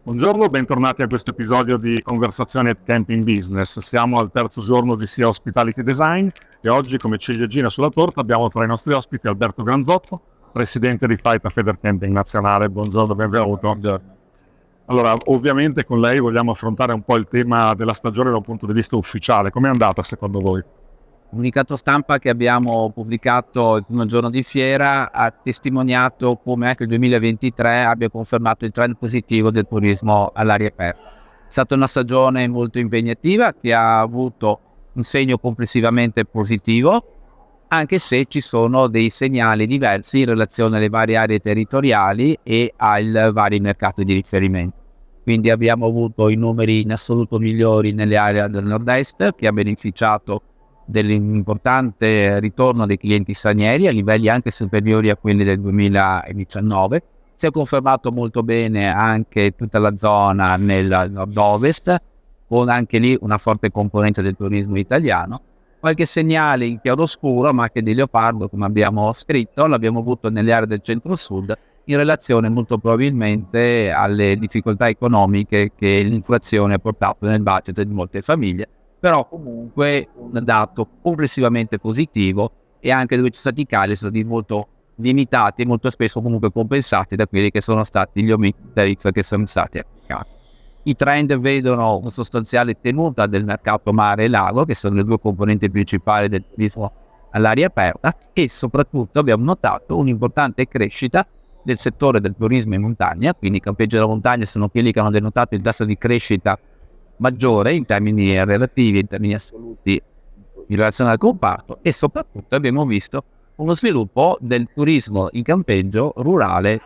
Buongiorno, bentornati a questo episodio di Conversazioni at Camping Business. Siamo al terzo giorno di SIA Hospitality Design e oggi, come ciliegina sulla torta, abbiamo tra i nostri ospiti Alberto Granzotto, presidente di Faita Federcamping Nazionale. Buongiorno, benvenuto. Buongiorno. Allora, ovviamente con lei vogliamo affrontare un po' il tema della stagione da un punto di vista ufficiale. Com'è andata secondo voi? Comunicato stampa che abbiamo pubblicato il primo giorno di fiera ha testimoniato come anche il 2023 abbia confermato il trend positivo del turismo all'aria aperta. È stata una stagione molto impegnativa che ha avuto un segno complessivamente positivo, anche se ci sono dei segnali diversi in relazione alle varie aree territoriali e ai vari mercati di riferimento. Quindi abbiamo avuto i numeri in assoluto migliori nelle aree del nord-est, che ha beneficiato dell'importante ritorno dei clienti stranieri a livelli anche superiori a quelli del 2019. Si è confermato molto bene anche tutta la zona nel nord-ovest, con anche lì una forte componente del turismo italiano. Qualche segnale in chiaroscuro, macchie di leopardo, come abbiamo scritto, l'abbiamo avuto nelle aree del centro-sud in relazione molto probabilmente alle difficoltà economiche che l'inflazione ha portato nel budget di molte famiglie. Però comunque un dato complessivamente positivo, e anche dove ci sono stati i cali sono stati molto limitati e molto spesso comunque compensati da quelli che sono stati gli aumenti di tariffe che sono stati applicati. I trend vedono una sostanziale tenuta del mercato mare e lago, che sono le due componenti principali del turismo all'aria aperta, e soprattutto abbiamo notato un'importante crescita del settore del turismo in montagna. Quindi i campeggi della montagna sono quelli che hanno denotato il tasso di crescita maggiore in termini relativi, in termini assoluti in relazione al comparto, e soprattutto abbiamo visto uno sviluppo del turismo in campeggio rurale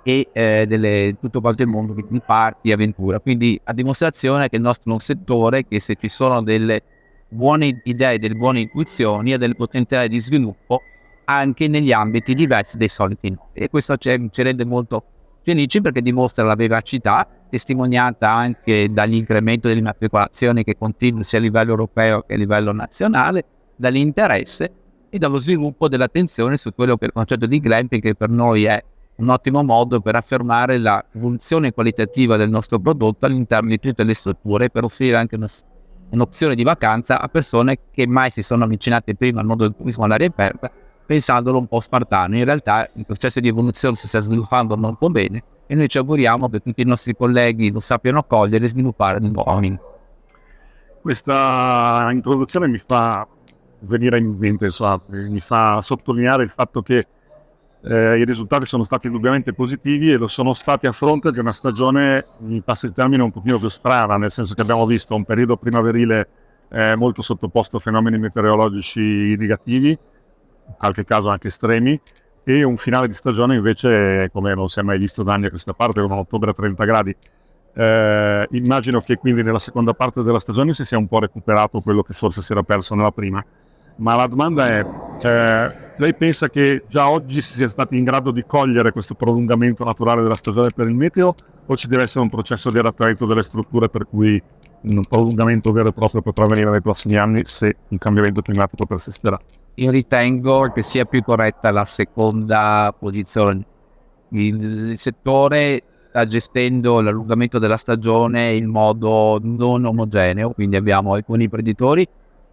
e tutto quanto il mondo di parchi e avventura. Quindi a dimostrazione che il nostro è un settore che, se ci sono delle buone idee, delle buone intuizioni, ha del potenziale di sviluppo anche negli ambiti diversi dei soliti noti, e questo ci rende molto felici, perché dimostra la vivacità testimoniata anche dall'incremento delle immatricolazioni che continua sia a livello europeo che a livello nazionale, dall'interesse e dallo sviluppo dell'attenzione su quello che è il concetto di glamping, che per noi è un ottimo modo per affermare la evoluzione qualitativa del nostro prodotto all'interno di tutte le strutture, per offrire anche un'opzione di vacanza a persone che mai si sono avvicinate prima al mondo del turismo all'aria aperta, pensandolo un po' spartano. In realtà il processo di evoluzione si sta sviluppando molto bene, e noi ci auguriamo che tutti i nostri colleghi lo sappiano cogliere e sviluppare nel nuovo anno. Questa introduzione mi fa venire in mente, mi fa sottolineare il fatto che i risultati sono stati indubbiamente positivi, e lo sono stati a fronte di una stagione, mi passa il termine, un pochino più strana, nel senso che abbiamo visto un periodo primaverile molto sottoposto a fenomeni meteorologici negativi, in qualche caso anche estremi, e un finale di stagione invece come non si è mai visto da anni a questa parte, con un ottobre a 30 gradi. Immagino che quindi nella seconda parte della stagione si sia un po' recuperato quello che forse si era perso nella prima. Ma la domanda è, lei pensa che già oggi si sia stati in grado di cogliere questo prolungamento naturale della stagione per il meteo, o ci deve essere un processo di adattamento delle strutture per cui un prolungamento vero e proprio potrà avvenire nei prossimi anni se il cambiamento climatico persisterà? Io ritengo che sia più corretta la seconda posizione. Il settore sta gestendo l'allungamento della stagione in modo non omogeneo, quindi abbiamo alcuni imprenditori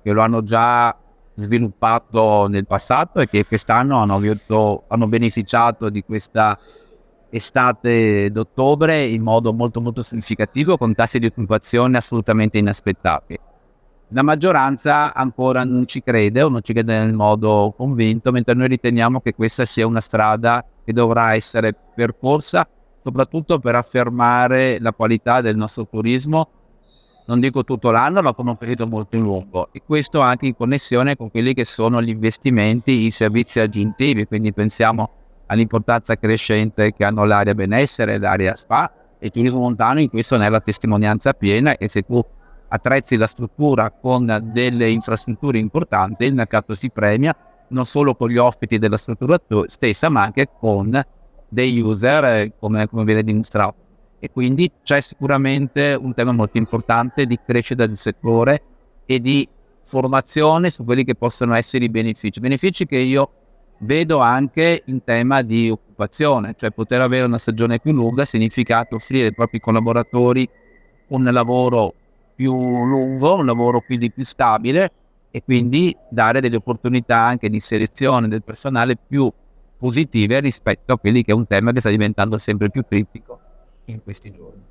che lo hanno già sviluppato nel passato e che quest'anno hanno beneficiato di questa estate d'ottobre in modo molto molto significativo, con tassi di occupazione assolutamente inaspettati. La maggioranza ancora non ci crede, o non ci crede nel modo convinto, mentre noi riteniamo che questa sia una strada che dovrà essere percorsa, soprattutto per affermare la qualità del nostro turismo, non dico tutto l'anno, ma con un periodo molto lungo, e questo anche in connessione con quelli che sono gli investimenti in servizi aggiuntivi. Quindi pensiamo all'importanza crescente che hanno l'area benessere, l'area spa, e il turismo montano in questo ne è la testimonianza piena. E se tu attrezzi la struttura con delle infrastrutture importanti, il mercato si premia non solo con gli ospiti della struttura stessa, ma anche con dei user, come viene dimostrato. E quindi c'è sicuramente un tema molto importante di crescita del settore e di formazione su quelli che possono essere i benefici che io vedo anche in tema di occupazione, cioè poter avere una stagione più lunga ha significato offrire ai propri collaboratori un lavoro più lungo, un lavoro quindi più stabile e quindi dare delle opportunità anche di selezione del personale più positive rispetto a quelli che è un tema che sta diventando sempre più critico in questi giorni.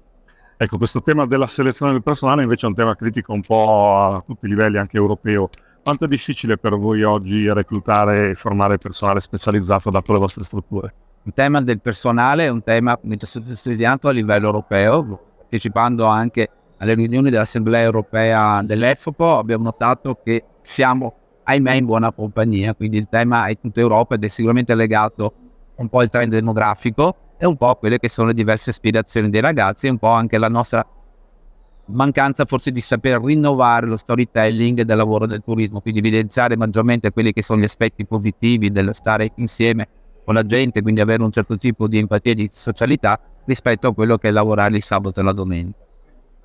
Ecco, questo tema della selezione del personale invece è un tema critico un po' a tutti i livelli, anche europeo. Quanto è difficile per voi oggi reclutare e formare personale specializzato dato le vostre strutture? Il tema del personale è un tema che sta studiato a livello europeo, partecipando anche alle riunioni dell'Assemblea europea dell'EFOPO. Abbiamo notato che siamo, ahimè, in buona compagnia, quindi il tema è tutta Europa ed è sicuramente legato un po' al trend demografico e un po' a quelle che sono le diverse aspirazioni dei ragazzi e un po' anche la nostra mancanza forse di saper rinnovare lo storytelling del lavoro del turismo, quindi evidenziare maggiormente quelli che sono gli aspetti positivi del stare insieme con la gente, quindi avere un certo tipo di empatia e di socialità rispetto a quello che è lavorare il sabato e la domenica.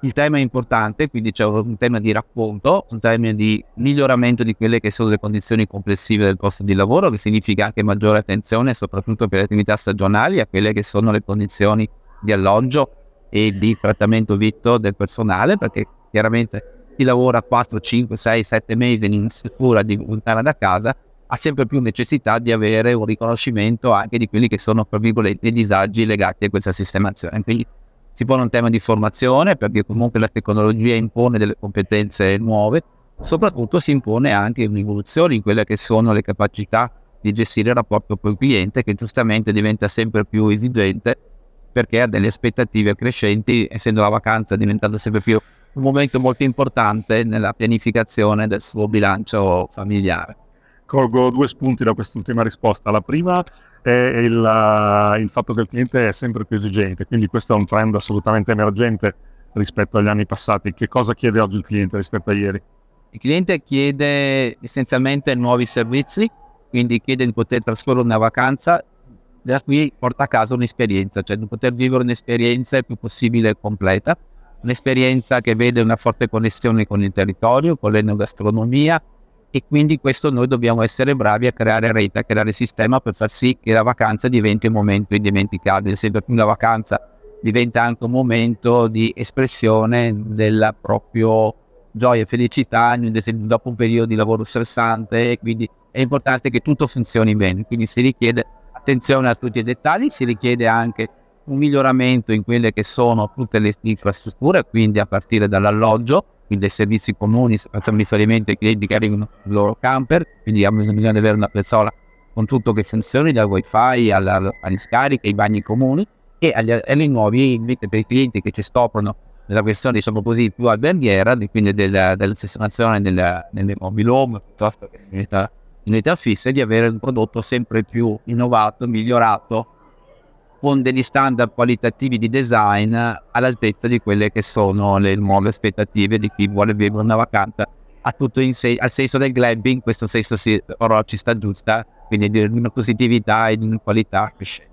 Il tema è importante, quindi c'è un tema di racconto, un tema di miglioramento di quelle che sono le condizioni complessive del posto di lavoro, che significa anche maggiore attenzione soprattutto per le attività stagionali a quelle che sono le condizioni di alloggio e di trattamento vitto del personale, perché chiaramente chi lavora 4, 5, 6, 7 mesi in una struttura di lontana da casa ha sempre più necessità di avere un riconoscimento anche di quelli che sono, tra virgolette, i disagi legati a questa sistemazione. Quindi si pone un tema di formazione, perché comunque la tecnologia impone delle competenze nuove, soprattutto si impone anche un'evoluzione in quelle che sono le capacità di gestire il rapporto con il cliente, che giustamente diventa sempre più esigente perché ha delle aspettative crescenti, essendo la vacanza diventando sempre più un momento molto importante nella pianificazione del suo bilancio familiare. Colgo due spunti da quest'ultima risposta. La prima è il fatto che il cliente è sempre più esigente, quindi questo è un trend assolutamente emergente rispetto agli anni passati. Che cosa chiede oggi il cliente rispetto a ieri? Il cliente chiede essenzialmente nuovi servizi, quindi chiede di poter trascorrere una vacanza da cui porta a casa un'esperienza, cioè di poter vivere un'esperienza il più possibile completa, un'esperienza che vede una forte connessione con il territorio, con l'enogastronomia, e quindi questo noi dobbiamo essere bravi a creare rete, a creare sistema per far sì che la vacanza diventi un momento indimenticabile. Sempre più la vacanza diventa anche un momento di espressione della propria gioia e felicità dopo un periodo di lavoro stressante, e quindi è importante che tutto funzioni bene, quindi si richiede attenzione a tutti i dettagli, si richiede anche un miglioramento in quelle che sono tutte le infrastrutture, quindi a partire dall'alloggio, quindi ai servizi comuni. Facciamo riferimento ai clienti che arrivano con il loro camper, quindi abbiamo bisogno di avere una piazzola con tutto che funzioni, dal wifi agli scarichi, ai bagni comuni, e agli nuovi invece per i clienti che ci scoprono nella versione, diciamo così, più alberghiera, quindi della sistemazione nelle mobile home piuttosto che in unità fisse, di avere un prodotto sempre più innovato, migliorato, con degli standard qualitativi di design all'altezza di quelle che sono le nuove aspettative di chi vuole vivere una vacanza a tutto al senso del glamping. Questo senso però ci sta giusta, quindi di una positività e di una qualità crescente.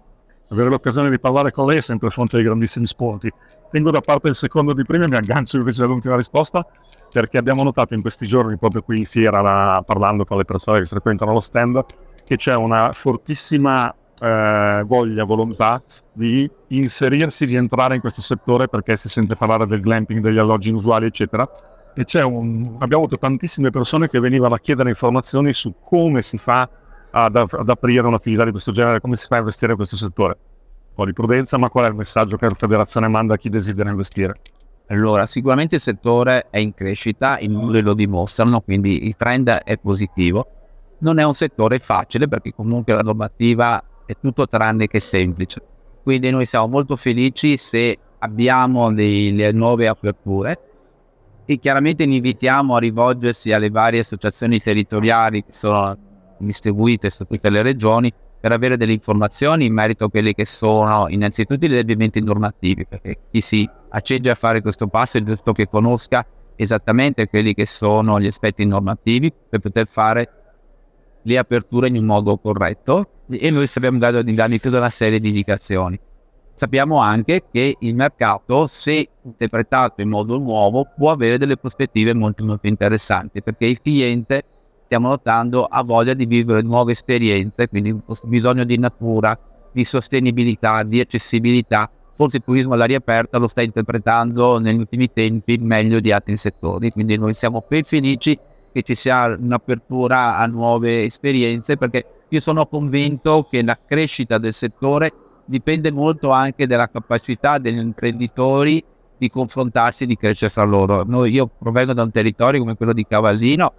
Avere l'occasione di parlare con lei è sempre fonte di grandissimi spunti. Tengo da parte il secondo di prima e mi aggancio invece all'ultima risposta, perché abbiamo notato in questi giorni, proprio qui in fiera, parlando con le persone che frequentano lo stand, che c'è una fortissima volontà di inserirsi, di entrare in questo settore, perché si sente parlare del glamping, degli alloggi inusuali, eccetera. E abbiamo avuto tantissime persone che venivano a chiedere informazioni su come si fa ad aprire un'attività di questo genere, come si fa a investire in questo settore. Un po' di prudenza, ma qual è il messaggio che la federazione manda a chi desidera investire? Allora, sicuramente il settore è in crescita, i numeri lo dimostrano, quindi il trend è positivo. Non è un settore facile, perché comunque la normativa è tutto tranne che semplice. Quindi noi siamo molto felici se abbiamo le nuove aperture, e chiaramente invitiamo a rivolgersi alle varie associazioni territoriali che sono distribuite su tutte le regioni per avere delle informazioni in merito a quelli che sono innanzitutto gli adempimenti normativi, perché chi si accede a fare questo passo è giusto che conosca esattamente quelli che sono gli aspetti normativi per poter fare le aperture in un modo corretto, e noi sappiamo dargli tutta una serie di indicazioni. Sappiamo anche che il mercato, se interpretato in modo nuovo, può avere delle prospettive molto molto interessanti, perché il cliente, stiamo notando, ha voglia di vivere nuove esperienze, quindi questo bisogno di natura, di sostenibilità, di accessibilità. Forse il turismo all'aria aperta lo sta interpretando negli ultimi tempi meglio di altri settori, quindi noi siamo ben felici che ci sia un'apertura a nuove esperienze, perché io sono convinto che la crescita del settore dipende molto anche dalla capacità degli imprenditori di confrontarsi e di crescere fra loro. Io provengo da un territorio come quello di Cavallino,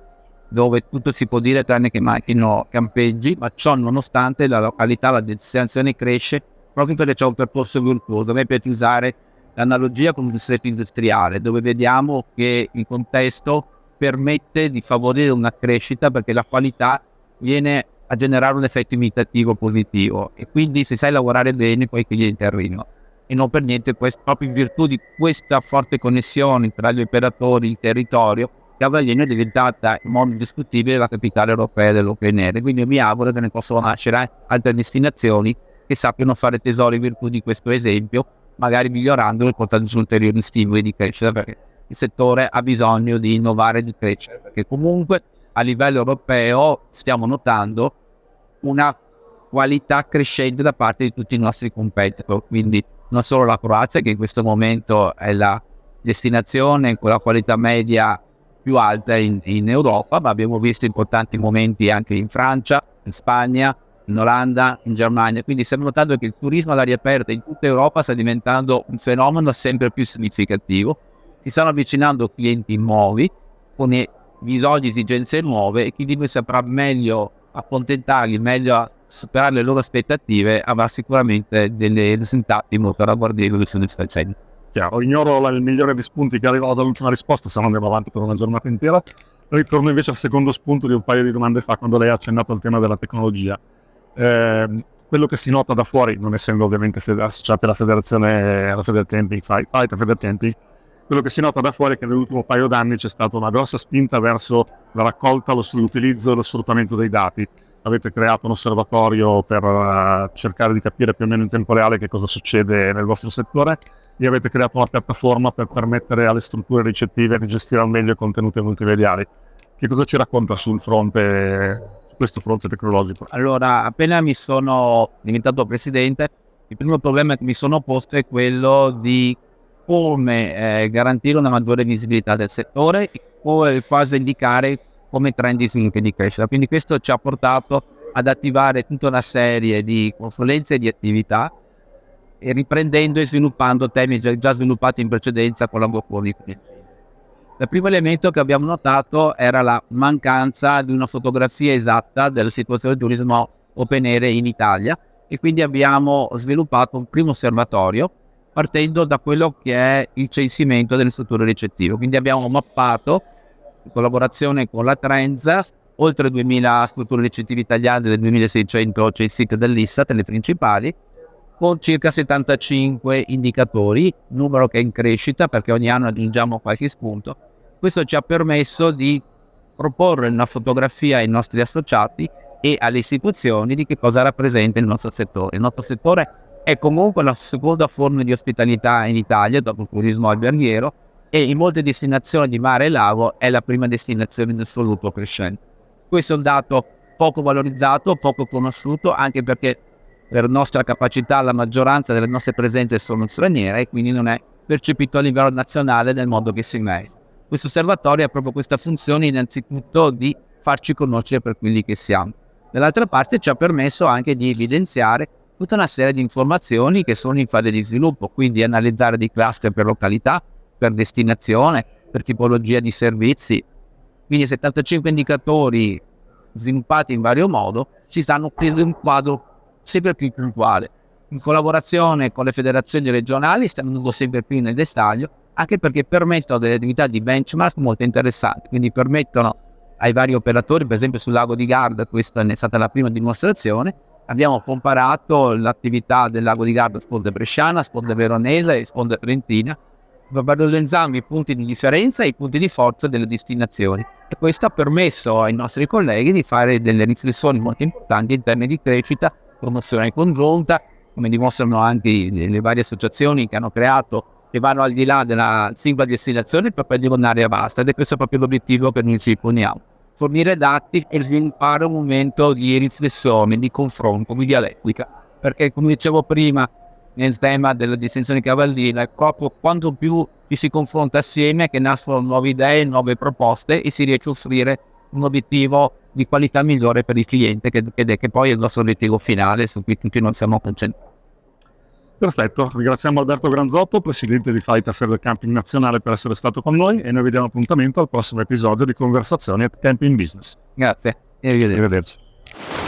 dove tutto si può dire tranne che manchino campeggi, ma ciò nonostante la località, la destinazione cresce proprio perché c'è un percorso virtuoso. A me piace usare l'analogia con un distretto industriale, dove vediamo che il contesto permette di favorire una crescita perché la qualità viene a generare un effetto imitativo positivo, e quindi se sai lavorare bene poi clienti arrivano. E non per niente, proprio in virtù di questa forte connessione tra gli operatori e il territorio, Cavaglieno è diventata in modo indiscutibile la capitale europea dell'open air. Quindi io mi auguro che ne possano nascere altre destinazioni che sappiano fare tesoro in virtù di questo esempio, magari migliorandolo e portando su ulteriori stimoli di crescita, perché il settore ha bisogno di innovare e di crescere, perché comunque a livello europeo stiamo notando una qualità crescente da parte di tutti i nostri competitor, quindi non solo la Croazia, che in questo momento è la destinazione con la qualità media più alta in Europa, ma abbiamo visto importanti momenti anche in Francia, in Spagna, in Olanda, in Germania. Quindi stiamo notando che il turismo all'aria aperta in tutta Europa sta diventando un fenomeno sempre più significativo. Si stanno avvicinando clienti nuovi con bisogni, esigenze nuove, e chi di noi saprà meglio accontentarli, meglio superare le loro aspettative, avrà sicuramente dei risultati molto ragguardevoli sulle stazioni. Chiaro, ignoro il migliore di spunti che arrivano dall'ultima risposta, se no andiamo avanti per una giornata intera. Ritorno invece al secondo spunto di un paio di domande fa, quando lei ha accennato al tema della tecnologia. Quello che si nota da fuori, non essendo ovviamente associati alla federazione, alla Federcamping, Federcamping, quello che si nota da fuori è che nell'ultimo paio d'anni c'è stata una grossa spinta verso la raccolta, l'utilizzo e lo sfruttamento dei dati. Avete creato un osservatorio per cercare di capire più o meno in tempo reale che cosa succede nel vostro settore, e avete creato una piattaforma per permettere alle strutture ricettive di gestire al meglio i contenuti multimediali. Che cosa ci racconta su questo fronte tecnologico? Allora, appena mi sono diventato presidente, il primo problema che mi sono posto è quello di come garantire una maggiore visibilità del settore e come quasi indicare come trend di sviluppo e di crescita. Quindi questo ci ha portato ad attivare tutta una serie di consulenze e di attività, e riprendendo e sviluppando temi già sviluppati in precedenza con la Bocconi. Il primo elemento che abbiamo notato era la mancanza di una fotografia esatta della situazione del turismo open air in Italia, e quindi abbiamo sviluppato un primo osservatorio partendo da quello che è il censimento delle strutture ricettive. Quindi abbiamo mappato, in collaborazione con la Trends, oltre 2000 strutture ricettive italiane, delle 2600 censite dall'Istat, le principali, con circa 75 indicatori, numero che è in crescita perché ogni anno aggiungiamo qualche spunto. Questo ci ha permesso di proporre una fotografia ai nostri associati e alle istituzioni di che cosa rappresenta il nostro settore. Il nostro settore è comunque la seconda forma di ospitalità in Italia dopo il turismo alberghiero, e in molte destinazioni di mare e lago è la prima destinazione in assoluto crescente. Questo è un dato poco valorizzato, poco conosciuto, anche perché per nostra capacità la maggioranza delle nostre presenze sono straniere e quindi non è percepito a livello nazionale nel modo che si merita. Questo osservatorio ha proprio questa funzione, innanzitutto di farci conoscere per quelli che siamo. Dall'altra parte ci ha permesso anche di evidenziare tutta una serie di informazioni che sono in fase di sviluppo, quindi analizzare dei cluster per località, per destinazione, per tipologia di servizi. Quindi 75 indicatori sviluppati in vario modo ci stanno offrendo un quadro sempre più puntuale. In collaborazione con le federazioni regionali stiamo andando sempre più nel dettaglio, anche perché permettono delle attività di benchmark molto interessanti, quindi permettono ai vari operatori, per esempio sul lago di Garda, questa è stata la prima dimostrazione, abbiamo comparato l'attività del lago di Garda, sponda bresciana, sponda veronese e sponda trentina, valorizzando i punti di differenza e i punti di forza delle destinazioni, e questo ha permesso ai nostri colleghi di fare delle riflessioni molto importanti in termini di crescita, promozione congiunta, come dimostrano anche le varie associazioni che hanno creato, che vanno al di là della singola destinazione per poi andare a basta, ed è questo proprio l'obiettivo che noi ci poniamo: fornire dati e sviluppare un momento di riflessione, di confronto, di dialettica perché come dicevo prima nel tema della distinzione cavallina, è proprio quanto più ci si confronta assieme che nascono nuove idee, nuove proposte e si riesce a offrire un obiettivo di qualità migliore per il cliente, che poi è il nostro obiettivo finale su cui tutti noi siamo concentrati. Perfetto, ringraziamo Alberto Granzotto, presidente di Fight Affair Camping Nazionale, per essere stato con noi, e noi vediamo appuntamento al prossimo episodio di Conversazioni at Camping Business. Grazie e arrivederci. Arrivederci.